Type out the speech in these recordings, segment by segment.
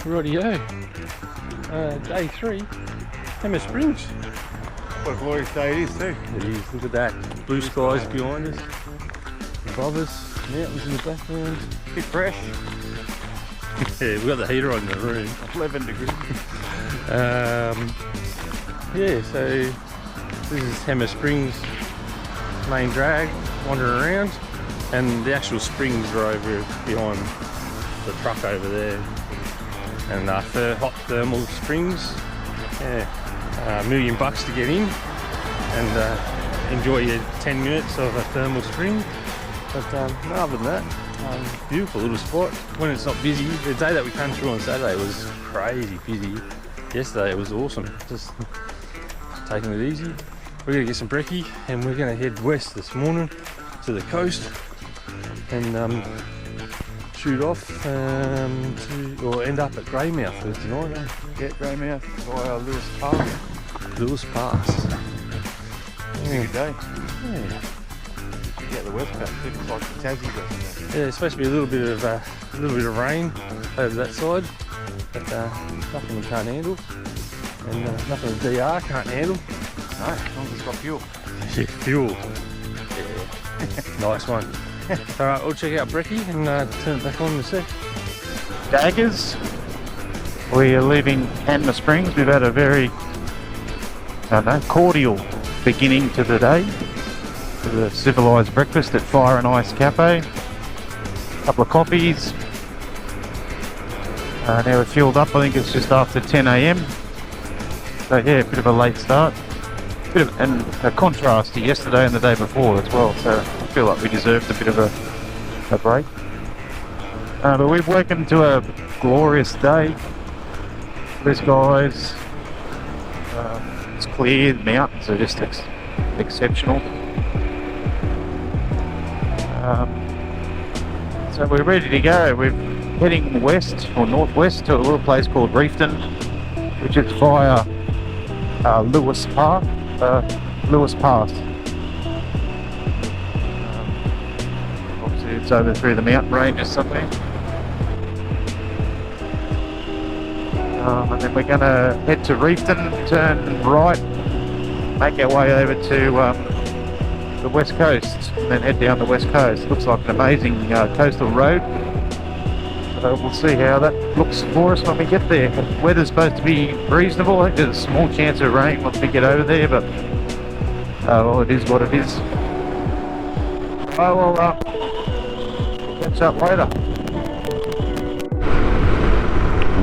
Rightio. Day 3, Hammer Springs. What a glorious day it is too. It is, look at that. Blue skies behind us, above us, mountains in the background. Bit fresh. Yeah, we've got the heater on in the room. 11 degrees. Yeah, so this is Hammer Springs main drag, wandering around, and the actual springs are over behind the truck over there. And hot thermal springs, yeah, $1 million to get in and enjoy your 10 minutes of a thermal spring. But other than that, beautiful little spot when it's not busy. The day that we came through on Saturday was crazy busy. Yesterday it was awesome, just taking it easy. We're gonna get some brekkie and we're gonna head west this morning to the coast and shoot off or end up at Greymouth for tonight. Eh? Yeah, Greymouth via Lewis Pass. Lewis Pass. It's a good day. Yeah. Yeah, the West Coast. It's like the Tassie West. Yeah, it's supposed to be a little bit of rain over that side, but nothing we can't handle, and nothing the DR can't handle. No, as long as it's got fuel. Yeah, fuel. Yeah. Nice one. Alright, we'll check out brekkie and turn it back on in a sec. Daggers, we are leaving Hammer Springs. We've had a very cordial beginning to the day with a civilised breakfast at Fire and Ice Cafe, a couple of coffees. Now we're fueled up, I think it's just after 10 AM. So yeah, a bit of a late start. And a contrast to yesterday and the day before as well, so I feel like we deserved a bit of a break. But we've woken to a glorious day. Blue skies, it's clear, the mountains are just exceptional. So we're ready to go. We're heading west or northwest to a little place called Reefton, which is via Lewis Pass. Obviously it's over through the mountain range or something. And then we're going to head to Reefton, turn right, make our way over to the west coast, and then head down the west coast. Looks like an amazing coastal road. So we'll see how that looks for us when we get there. The weather's supposed to be reasonable. I think there's a small chance of rain once we get over there, but well, it is what it is. I will catch up later.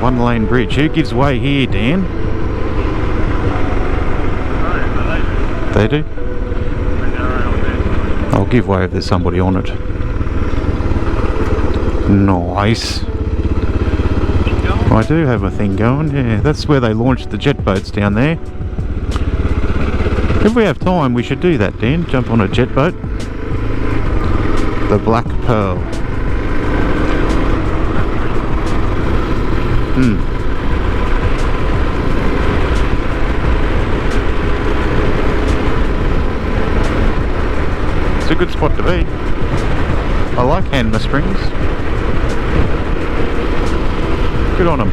One lane bridge. Who gives way here, Dan? They do? I'll give way if there's somebody on it. Nice. I do have a thing going, yeah. That's where they launched the jet boats down there. If we have time, we should do that, Dan. Jump on a jet boat. The Black Pearl. It's a good spot to be. I like Hammer Springs. Good on them.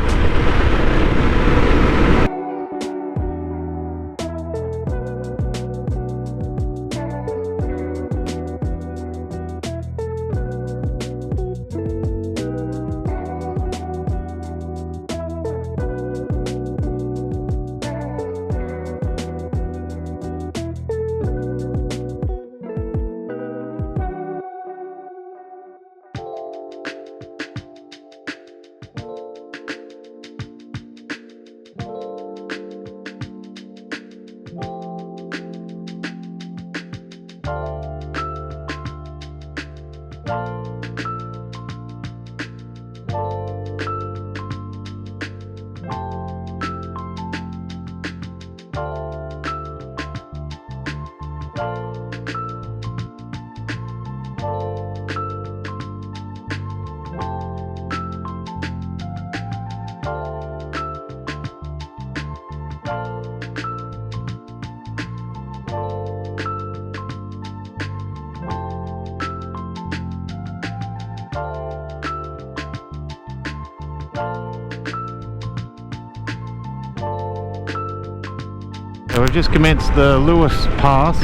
So we've just commenced the Lewis Pass.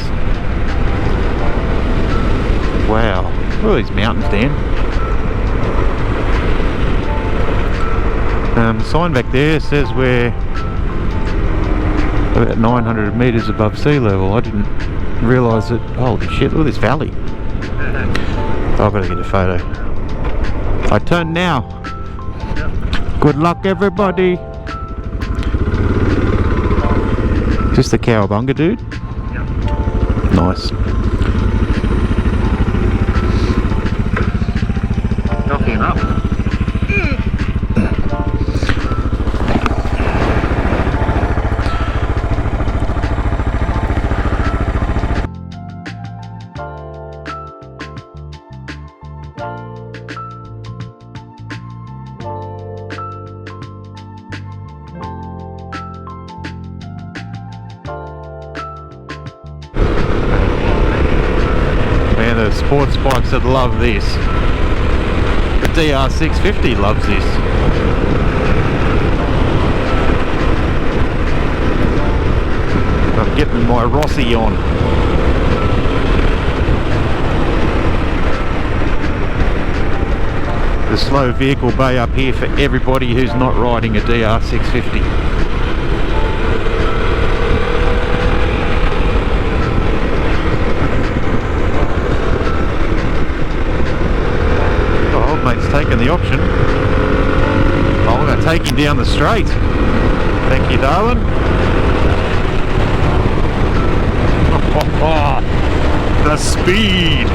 Wow, look at these mountains, Dan. The sign back there says we're about 900 metres above sea level. I didn't realise that. Holy shit, look at this valley. Oh, I've got to get a photo. I turn now. Good luck, everybody. Is this the Cowabunga dude? Yep. Nice. Knocking up. Man, the sports bikes that love this. The DR650 loves this. I'm getting my Rossi on. The slow vehicle bay up here for everybody who's not riding a DR650. Mate's taken the option. Oh, I'm going to take him down the straight. Thank you, darling. Oh, the speed.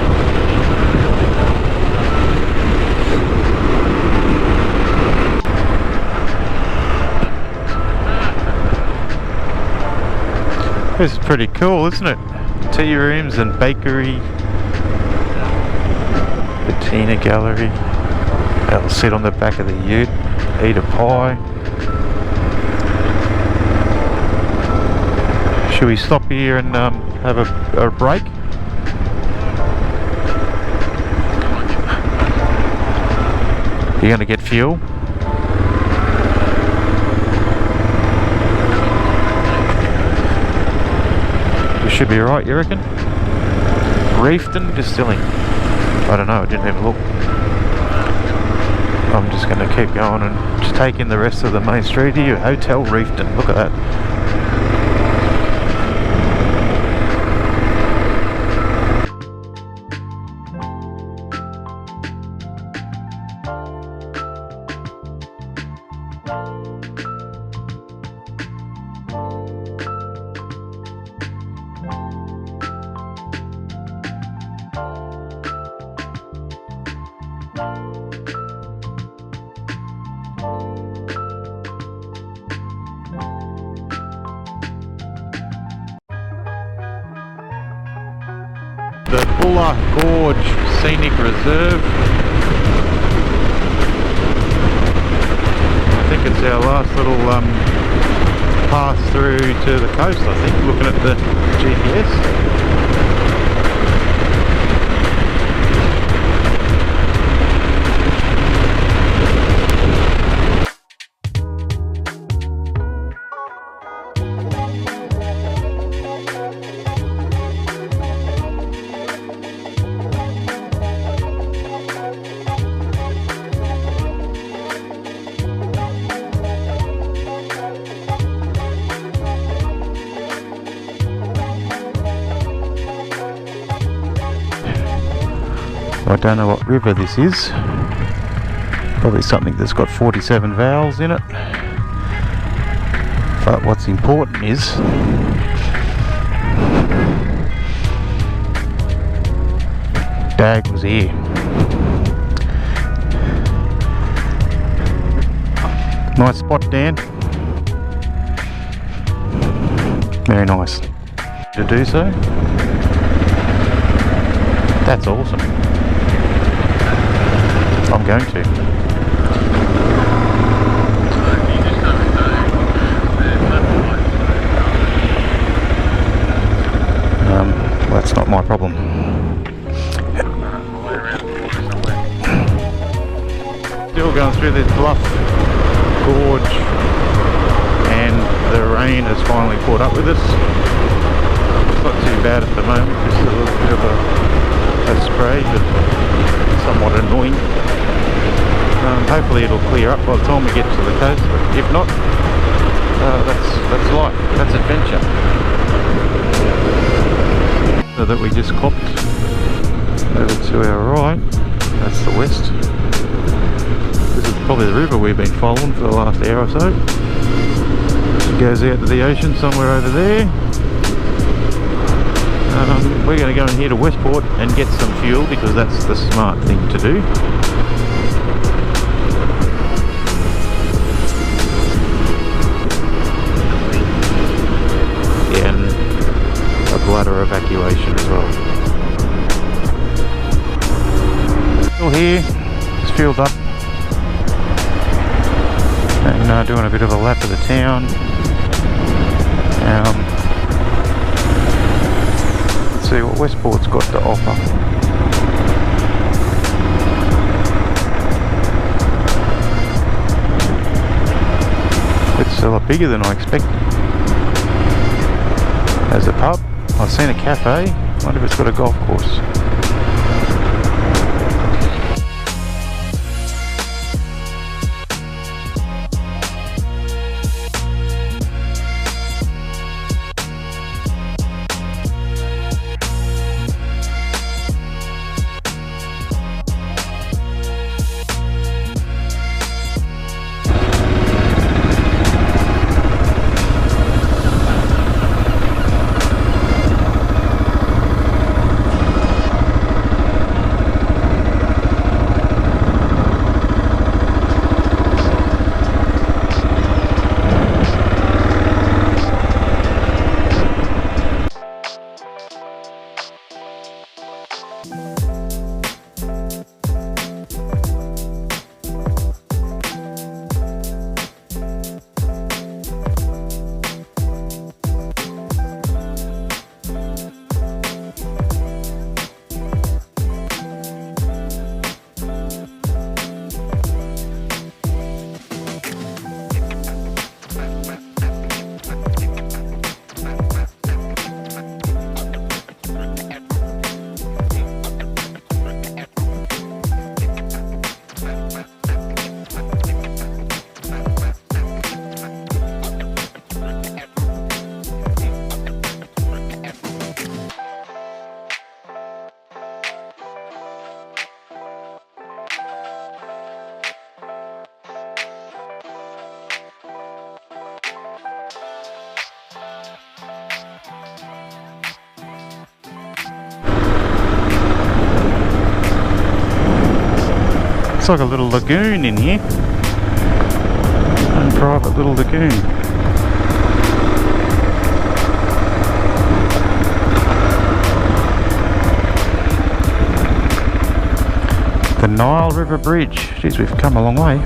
This is pretty cool, isn't it? Tea rooms and bakery. Patina gallery. That'll sit on the back of the ute, eat a pie. Should we stop here and have a break? You're going to get fuel? We should be right, you reckon? Reefton Distilling. I don't know, I didn't even look. I'm just going to keep going and just take in the rest of the main street here. Hotel Reefton, look at that. The Gorge Scenic Reserve. I think it's our last little pass through to the coast, I think, looking at the GPS. I don't know what river this is. Probably something that's got 47 vowels in it. But what's important is Dag was here. Nice spot, Dan. Very nice to do so. That's awesome. I'm going to. That's not my problem. Still going through this bluff gorge and the rain has finally caught up with us. It's not too bad at the moment, just a little bit of a spray, but somewhat annoying. Hopefully it'll clear up by the time we get to the coast, but if not, that's life, that's adventure. So that we just clocked over to our right, that's the west. This is probably the river we've been following for the last hour or so. It goes out to the ocean somewhere over there. We're going to go in here to Westport and get some fuel because that's the smart thing to do. Yeah, and a bladder evacuation as well. Still here, just filled up and doing a bit of a lap of the town. Let's see what Westport's got to offer. It's a lot bigger than I expected. There's a pub, I've seen a cafe, I wonder if it's got a golf course. It's like a little lagoon in here. A private little lagoon. The Nile River Bridge. Jeez, we've come a long way.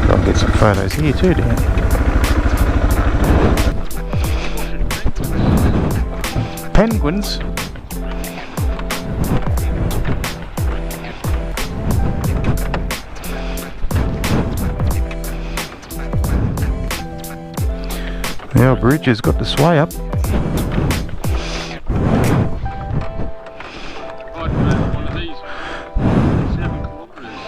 I'll get some photos here too, Dan. Penguins. Our bridge has got to sway up. One of these 7 kilometres.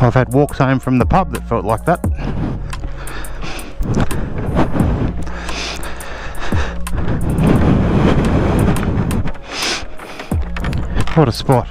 I've had walks home from the pub that felt like that. What a spot.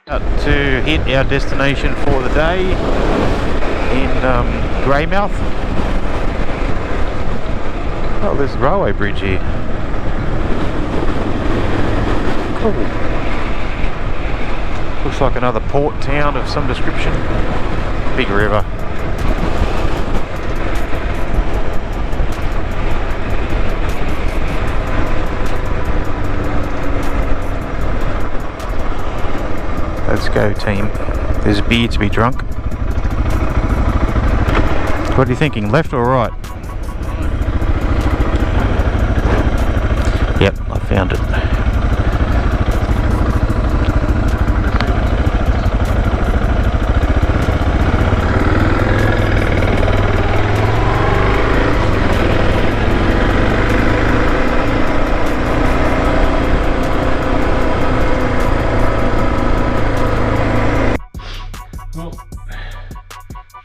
About to hit our destination for the day in Greymouth. Oh, there's a railway bridge here. Cool. Looks like another port town of some description. Big river. Let's go, team. There's beer to be drunk. What are you thinking, left or right? Yep, I found it.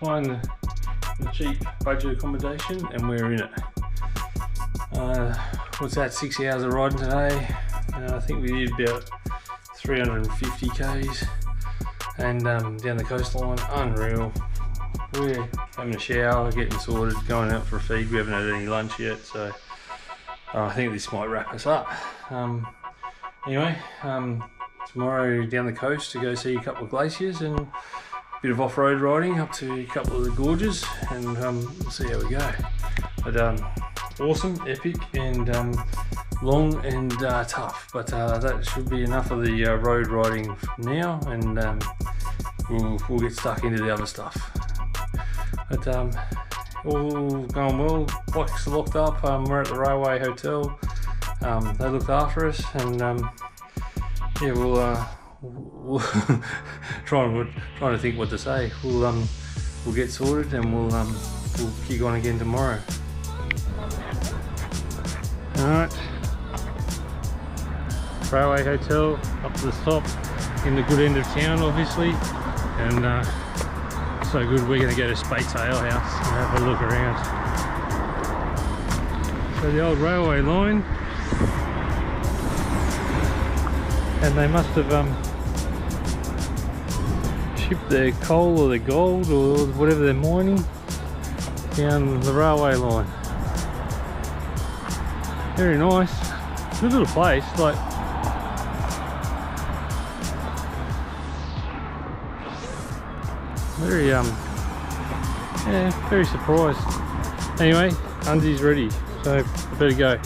Find the cheap budget accommodation and we're in it. What's that, 6 hours of riding today? I think we did about 350 k's and down the coastline. Unreal. We're having a shower, getting sorted, going out for a feed. We haven't had any lunch yet, so I think this might wrap us up. Anyway, tomorrow down the coast to go see a couple of glaciers and bit of off-road riding up to a couple of the gorges, and we'll see how we go. But awesome, epic, and long and tough. But that should be enough of the road riding now, and we'll get stuck into the other stuff. But all going well. Bikes are locked up. We're at the railway hotel. They looked after us, and yeah, we'll trying to think what to say. We'll get sorted and we'll kick on again tomorrow. All right, railway hotel up to the top in the good end of town, obviously, and so good. We're going to go to Spate's Ale House and have a look around. So the old railway line, and they must have shipped their coal or their gold or whatever they're mining down the railway line. Very nice. Good little place, like very yeah, very surprised. Anyway, Unzi's ready, so I better go.